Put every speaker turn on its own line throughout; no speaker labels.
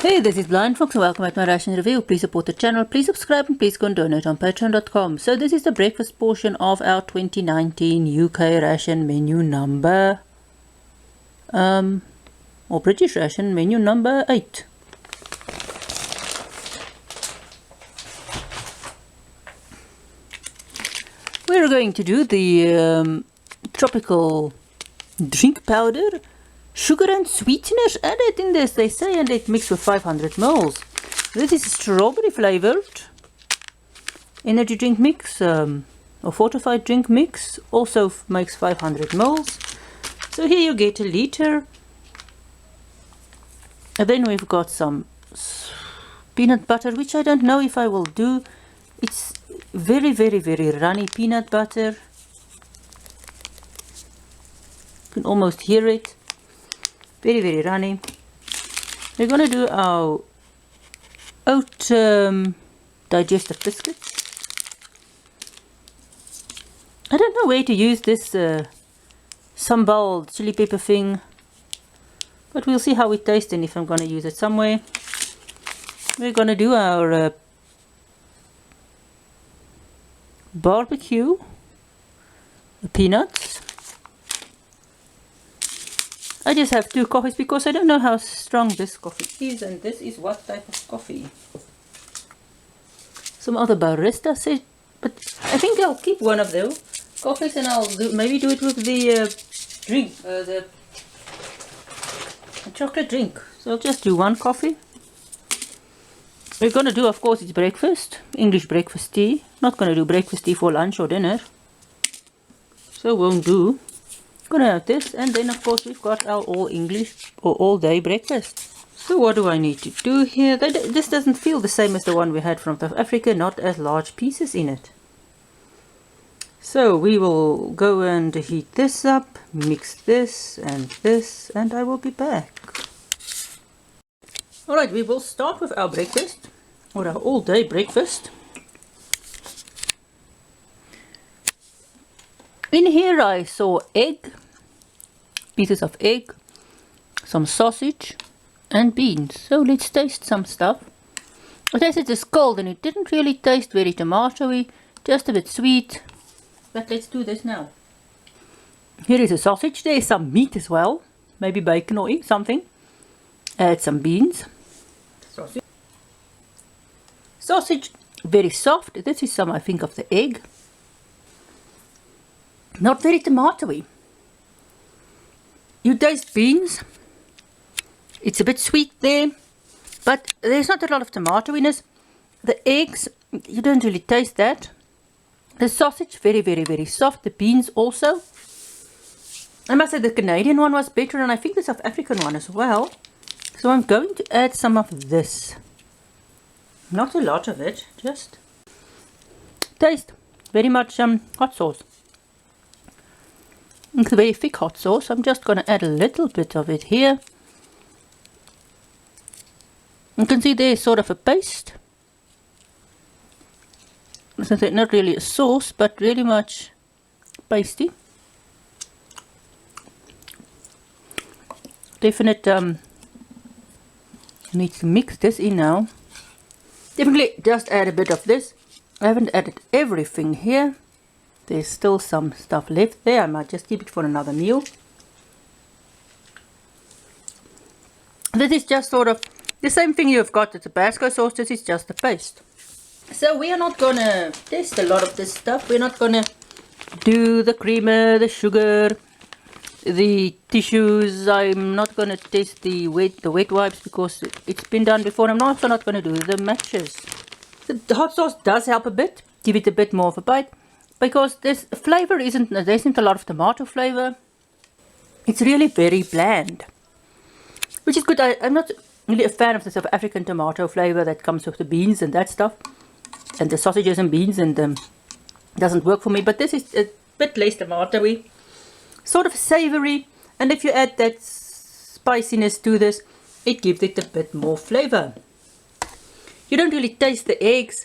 Hey, this is BlindFox and welcome back to my ration review. Please support the channel, please subscribe and please go and donate on patreon.com. So this is the breakfast portion of our 2019 UK ration menu number, or British ration menu number 8. We're going to do the tropical drink powder. Sugar and sweeteners added in this, they say, and it mixed with 500 ml. This is strawberry flavored energy drink mix, or fortified drink mix, also makes 500 ml. So here you get a liter. And then we've got some peanut butter, which I don't know if I will do. It's very runny peanut butter. You can almost hear it. Very runny. We're going to do our oat digestive biscuits. I don't know where to use this sambal chili pepper thing, but we'll see how it tastes and if I'm going to use it somewhere. We're going to do our barbecue peanuts. I just have 2 coffees because I don't know how strong this coffee is, and this is what type of coffee. Some other barista said, but I think I'll keep one of those coffees and I'll maybe do it with the drink, the chocolate drink. So I'll just do 1 coffee. We're going to do, of course, it's breakfast, English breakfast tea. Not going to do breakfast tea for lunch or dinner. So won't do. Gonna have this, and then of course we've got our all English or all day breakfast. So what do I need to do here? This doesn't feel the same as the one we had from South Africa, not as large pieces in it. So we will go and heat this up, mix this, and I will be back. Alright, we will start with our breakfast, or our all day breakfast. In here I saw egg, pieces of egg, some sausage and beans. So let's taste some stuff. I tasted this cold and it didn't really taste very tomatoey, just a bit sweet. But let's do this now. Here is a sausage, there is some meat as well, maybe bacon or something. Add some beans. Sausage, very soft. This is some, I think, of the egg. Not very tomatoey. You taste beans. It's a bit sweet there, but there's not a lot of tomatoiness. The eggs, you don't really taste that. The sausage, very soft. The beans also. I must say the Canadian one was better, and I think the South African one as well. So I'm going to add some of this. Not a lot of it, just taste. Very much hot sauce. It's a very thick hot sauce. I'm just going to add a little bit of it here. You can see there's sort of a paste. So not really a sauce, but really much pasty. Definite need to mix this in now. Definitely just add a bit of this. I haven't added everything here. There's still some stuff left there. I might just keep it for another meal. This is just sort of the same thing you've got the Tabasco sauce. This is just the paste. So we are not going to taste a lot of this stuff. We're not going to do the creamer, the sugar, the tissues. I'm not going to taste the wet wipes because it's been done before. I'm also not going to do the matches. The hot sauce does help a bit. Give it a bit more of a bite. Because this flavor there isn't a lot of tomato flavor. It's really very bland. Which is good. I'm not really a fan of the South African tomato flavor that comes with the beans and that stuff. And the sausages and beans, and doesn't work for me. But this is a bit less tomatoey. Sort of savory. And if you add that spiciness to this, it gives it a bit more flavor. You don't really taste the eggs.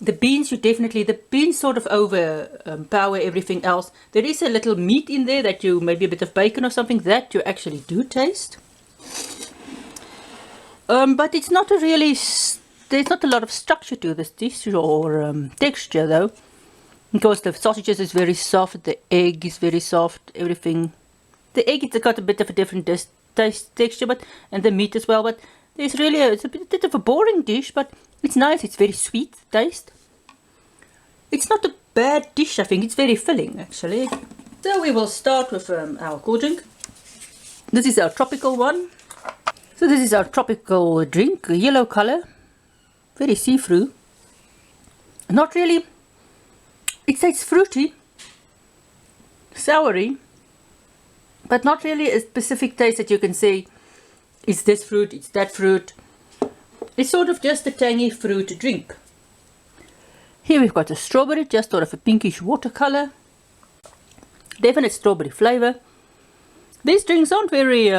The beans, the beans sort of overpower everything else. There is a little meat in there maybe a bit of bacon or something that you actually do taste. But it's not a really, there's not a lot of structure to this dish or texture though. Because the sausages is very soft, the egg is very soft, everything. The egg it's got a bit of a different taste texture, but and the meat as well. But there's really it's a bit of a boring dish, but it's nice. It's very sweet taste. It's not a bad dish. I think it's very filling actually. So we will start with our cool drink. This is our tropical one. So this is our tropical drink, a yellow color, very see-through. Not really. It tastes fruity, soury, but not really a specific taste that you can say, it's this fruit, it's that fruit. It's sort of just a tangy fruit drink. Here we've got a strawberry, just sort of a pinkish watercolor. Definite strawberry flavor. These drinks aren't very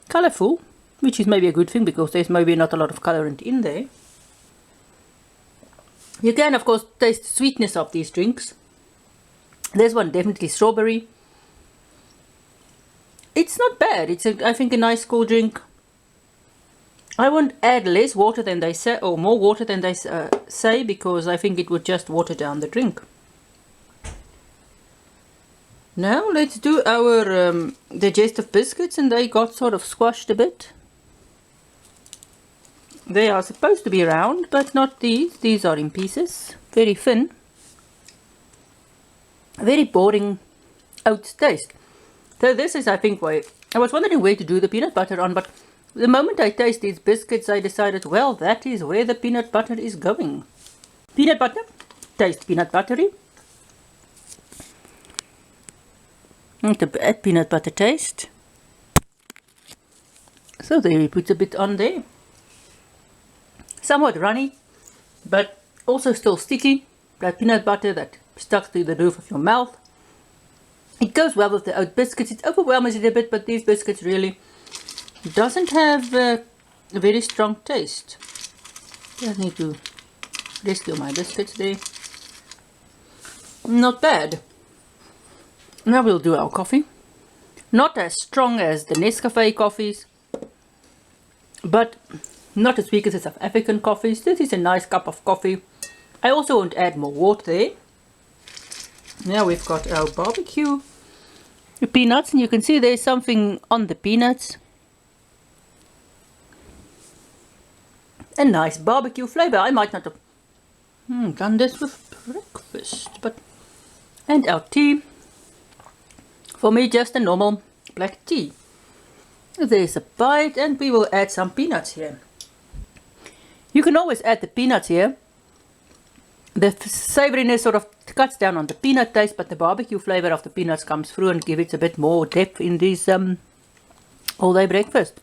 colorful, which is maybe a good thing because there's maybe not a lot of colorant in there. You can of course taste the sweetness of these drinks. There's one definitely strawberry. It's not bad. It's I think a nice cool drink. I won't add less water than they say, or more water than they say, because I think it would just water down the drink. Now let's do our digestive biscuits, and they got sort of squashed a bit. They are supposed to be round, but not these. These are in pieces, very thin. Very boring oat taste. So this is, I think, why I was wondering where to do the peanut butter on, but the moment I taste these biscuits, I decided, well, that is where the peanut butter is going. Peanut butter, taste peanut buttery. Not a bad peanut butter taste. So there we put a bit on there. Somewhat runny, but also still sticky. That peanut butter that stuck to the roof of your mouth. It goes well with the oat biscuits. It overwhelms it a bit, but these biscuits really doesn't have a very strong taste. Just need to rescue my biscuits there. Not bad. Now we'll do our coffee. Not as strong as the Nescafe coffees, but not as weak as the South African coffees. This is a nice cup of coffee. I also won't add more water there. Now we've got our barbecue peanuts, and you can see there's something on the peanuts. A nice barbecue flavor. I might not have done this with breakfast, but and our tea. For me, just a normal black tea. There's a bite, and we will add some peanuts here. You can always add the peanuts here. The savoriness sort of cuts down on the peanut taste, but the barbecue flavor of the peanuts comes through and gives it a bit more depth in this all-day breakfast.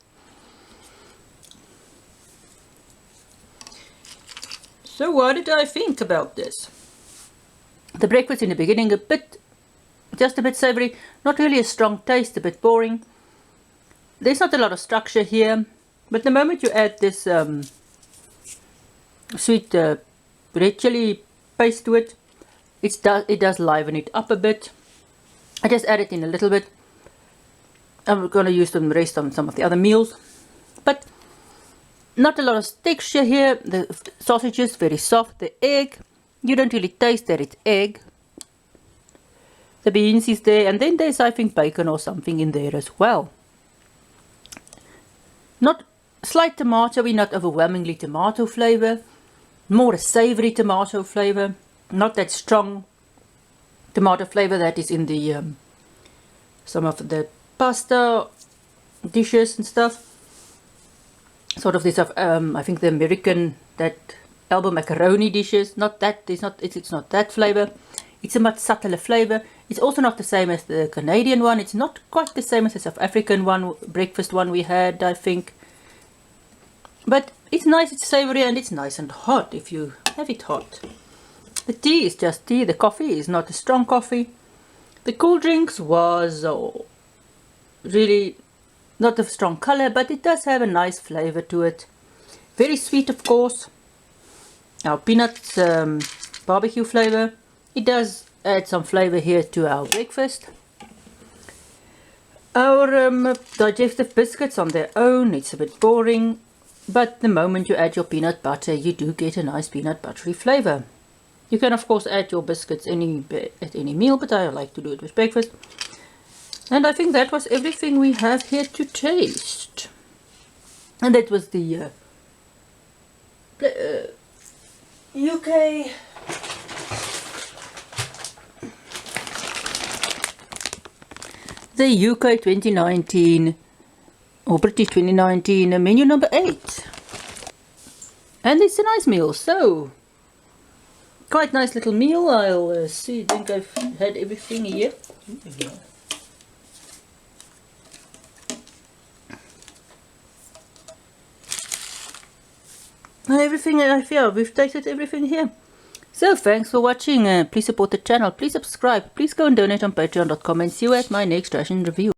So what did I think about this? The breakfast in the beginning, just a bit savory, not really a strong taste, a bit boring. There's not a lot of structure here, but the moment you add this sweet red chili paste to it, it does liven it up a bit. I just add it in a little bit. I'm going to use the rest on some of the other meals, but not a lot of texture here. The sausage is very soft. The egg, you don't really taste that it's egg. The beans is there, and then there's, I think, bacon or something in there as well. Not slight tomato-y, not overwhelmingly tomato flavor. More a savory tomato flavor. Not that strong tomato flavor that is in the some of the pasta dishes and stuff. Sort of this of I think the American, that elbow macaroni dishes. Not that, it's not that flavor. It's a much subtler flavor. It's also not the same as the Canadian one. It's not quite the same as the South African one, breakfast one we had, I think. But it's nice, it's savory, and it's nice and hot if you have it hot. The tea is just tea. The coffee is not a strong coffee. The cool drinks was really not a strong color, but it does have a nice flavor to it. Very sweet, of course. Our peanuts barbecue flavor. It does add some flavor here to our breakfast. Our digestive biscuits on their own, it's a bit boring, but the moment you add your peanut butter, you do get a nice peanut buttery flavor. You can of course add your biscuits at any meal, but I like to do it with breakfast. And I think that was everything we have here to taste. And that was the UK the UK 2019 or British 2019 menu number 8. And it's a nice meal, so quite nice little meal. I'll see, I think I've had everything here. Everything, yeah, we've tasted everything here. So thanks for watching. Please support the channel, please subscribe, please go and donate on patreon.com, and see you at my next Ration review.